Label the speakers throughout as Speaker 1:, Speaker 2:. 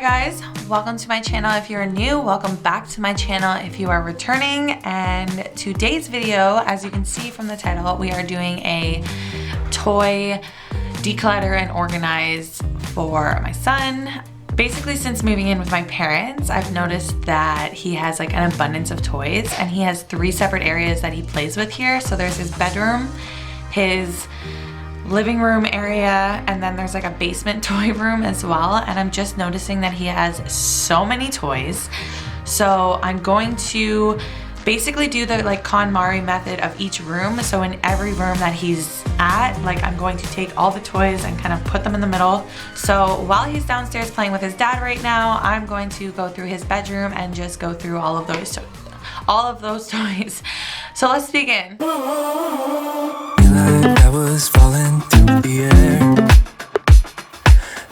Speaker 1: guys, welcome to my channel. If you're new, welcome back to my channel if you are returning. And today's video, as you can see from the title, we are doing a toy declutter and organize for my son. Basically, since moving in with my parents, I've noticed that he has like an abundance of toys, and he has 3 separate areas that he plays with here. So there's his bedroom, his living room area, and then there's like a basement toy room as well. And I'm just noticing that he has so many toys. So I'm going to basically do the like KonMari method of each room. So in every room that he's at, like I'm going to take all the toys and kind of put them in the middle. So while he's downstairs playing with his dad right now, I'm going to go through his bedroom and just go through all of those toys. So let's begin.
Speaker 2: I was falling through the air.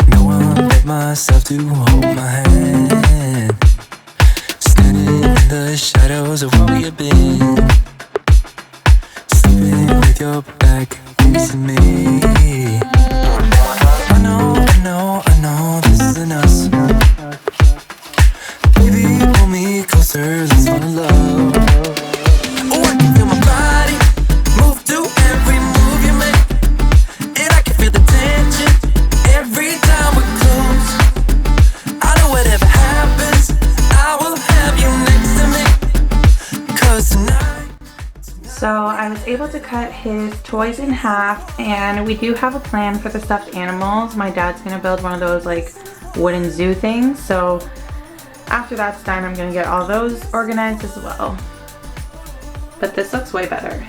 Speaker 2: No one but myself to hold my hand. Standing in the shadows of where we have been. Sleeping with your back facing me. I know this isn't us. Baby, pull me closer, let's fall in love. Oh, I can feel my body move to every move you make, and I can feel the tension every time we're close. I know whatever happens, I will have you next to me, 'cause tonight.
Speaker 1: So I was able to cut his toys in half, and we do have a plan for the stuffed animals. My dad's gonna build one of those like wooden zoo things. So after that's done, I'm gonna get all those organized as well. But this looks way better.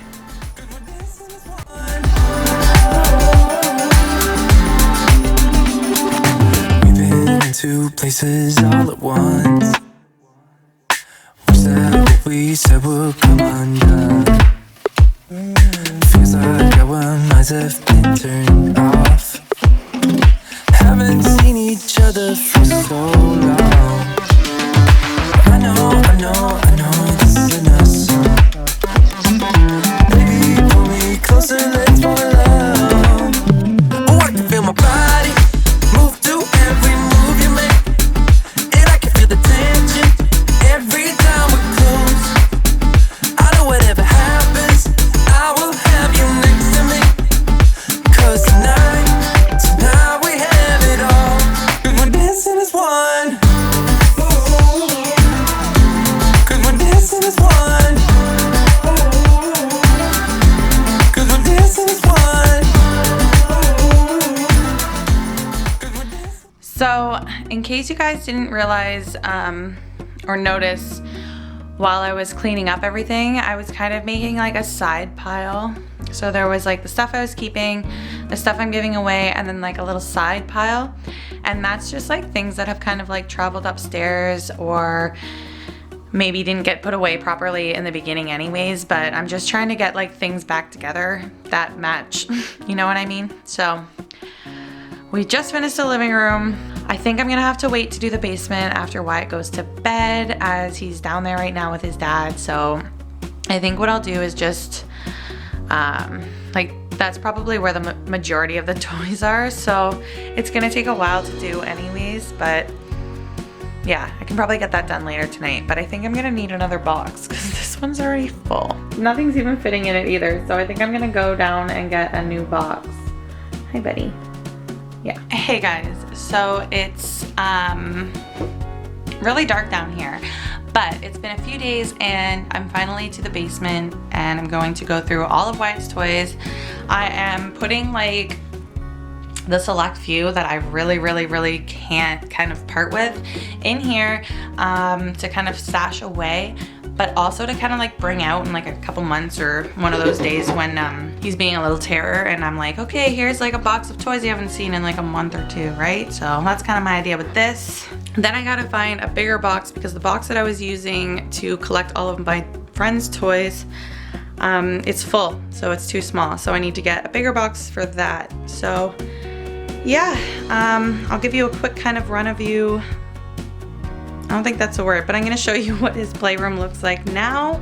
Speaker 2: We've been into places all at once. Wish that what we said would come undone. Feels like our minds have been turned off. Haven't seen each other for so long. I know this isn't us. Baby, pull me closer, let's fall in love. Oh, I can feel my body move to every move you make, and I can feel the tension every time we're close. I know whatever happens, I will have you next to me, 'cause tonight we have it all. 'Cause we're dancing as one. 'Cause we're dancing as one. 'Cause we're dancing as one.
Speaker 1: So in case you guys didn't realize or notice, while I was cleaning up everything, I was kind of making like a side pile. So there was like the stuff I was keeping, the stuff I'm giving away, and then like a little side pile. And that's just like things that have kind of like traveled upstairs or maybe didn't get put away properly in the beginning anyways, but I'm just trying to get like things back together that match, you know what I mean? So we just finished the living room. I think I'm gonna have to wait to do the basement after Wyatt goes to bed, as he's down there right now with his dad. So I think what I'll do is just like that's probably where the majority of the toys are. So it's gonna take a while to do anyways, but yeah, I can probably get that done later tonight. But I think I'm gonna need another box because this one's already full. Nothing's even fitting in it either. So I think I'm gonna go down and get a new box. Hi, buddy. Yeah. Hey guys, so it's really dark down here, but it's been a few days and I'm finally to the basement, and I'm going to go through all of Wyatt's toys. I am putting like the select few that I really can't kind of part with in here to kind of stash away, but also to kind of like bring out in like a couple months or one of those days when he's being a little terror and I'm like, okay, here's like a box of toys you haven't seen in like a month or 2, right? So that's kind of my idea with this. Then I gotta find a bigger box because the box that I was using to collect all of my friends' toys, it's full, so it's too small. So I need to get a bigger box for that. So yeah, I'll give you a quick kind of run of you. I don't think that's a word, but I'm gonna show you what his playroom looks like now.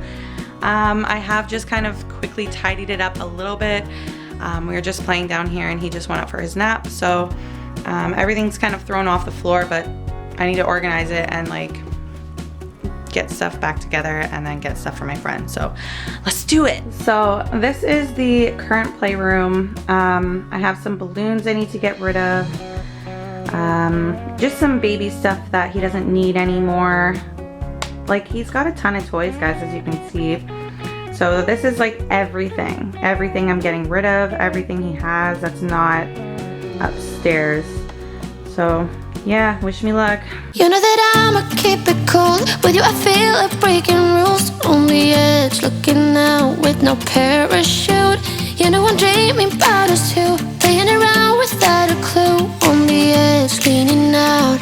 Speaker 1: I have just kind of quickly tidied it up a little bit. We were just playing down here and he just went up for his nap. So everything's kind of thrown off the floor, but I need to organize it and like get stuff back together and then get stuff for my friend. So let's do it. So this is the current playroom. I have some balloons I need to get rid of. Just some baby stuff that he doesn't need anymore. Like, he's got a ton of toys, guys, as you can see. So this is like everything I'm getting rid of, everything he has that's not upstairs. So yeah, wish me luck.
Speaker 3: You know that I'ma keep it cool. With you I feel like breaking rules. On the edge, looking out with no parachute. You know I'm dreaming about us too. Playing around without a clue. On the edge, leaning out.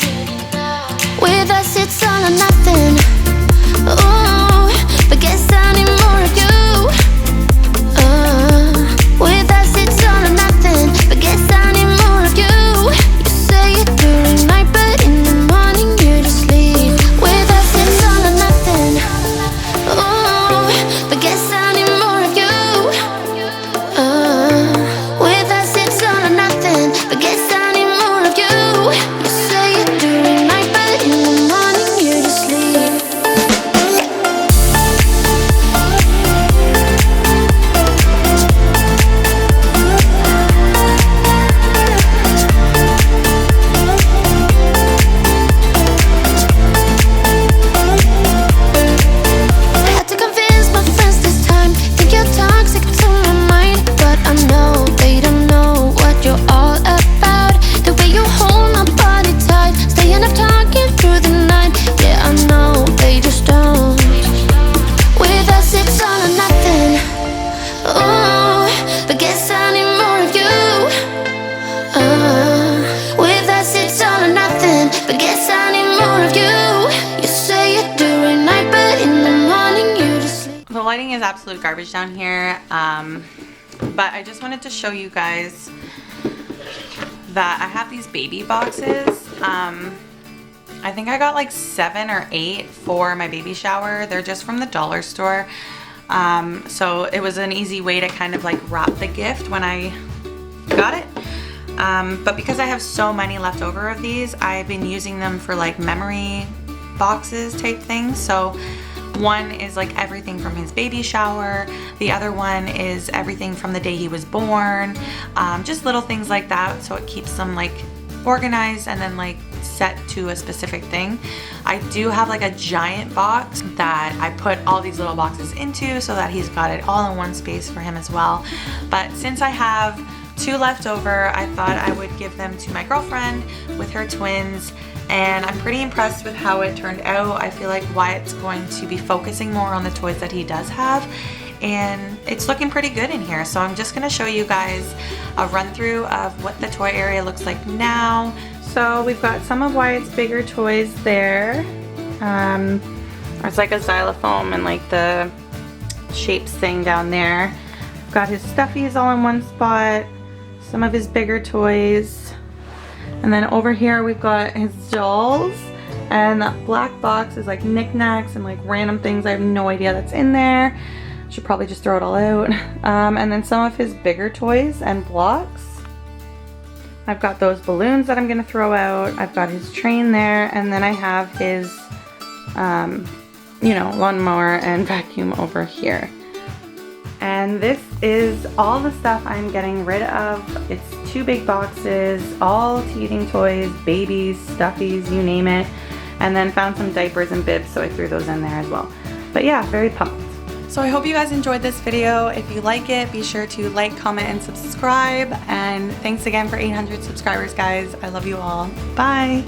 Speaker 3: With us it's all or nothing. Ooh, but guess I need more of you. With us it's all or nothing. But guess I need more of you. You say it during night, but in the morning you just leave. With us it's all or nothing. Ooh, but guess I need more of you. With us it's all or nothing. But guess I need more of you. You say it during night, but in the morning you just leave.
Speaker 1: The lighting is absolute garbage down here, but I just wanted to show you guys that I have these baby boxes. I think I got like 7 or 8 for my baby shower. They're just from the dollar store. So it was an easy way to kind of like wrap the gift when I got it. But because I have so many left over of these, I've been using them for like memory boxes type things. So one is like everything from his baby shower. The other one is everything from the day he was born. Just little things like that, so it keeps them like organized and then like set to a specific thing. I do have like a giant box that I put all these little boxes into so that he's got it all in one space for him as well. But since I have 2 left over, I thought I would give them to my girlfriend with her twins. And I'm pretty impressed with how it turned out. I feel like Wyatt's going to be focusing more on the toys that he does have, and it's looking pretty good in here. So I'm just gonna show you guys a run through of what the toy area looks like now. So we've got some of Wyatt's bigger toys there. There's like a xylophone and like the shapes thing down there. We've got his stuffies all in one spot, some of his bigger toys. And then over here we've got his dolls, and that black box is like knickknacks and like random things. I have no idea that's in there. Should probably just throw it all out. And then some of his bigger toys and blocks. I've got those balloons that I'm gonna throw out. I've got his train there, and then I have his, you know, lawnmower and vacuum over here. And this is all the stuff I'm getting rid of. It's 2 big boxes, all teething toys, babies, stuffies, you name it. And then found some diapers and bibs, so I threw those in there as well. But yeah, very pumped. So I hope you guys enjoyed this video. If you like it, be sure to like, comment, and subscribe. And thanks again for 800 subscribers, guys. I love you all. Bye.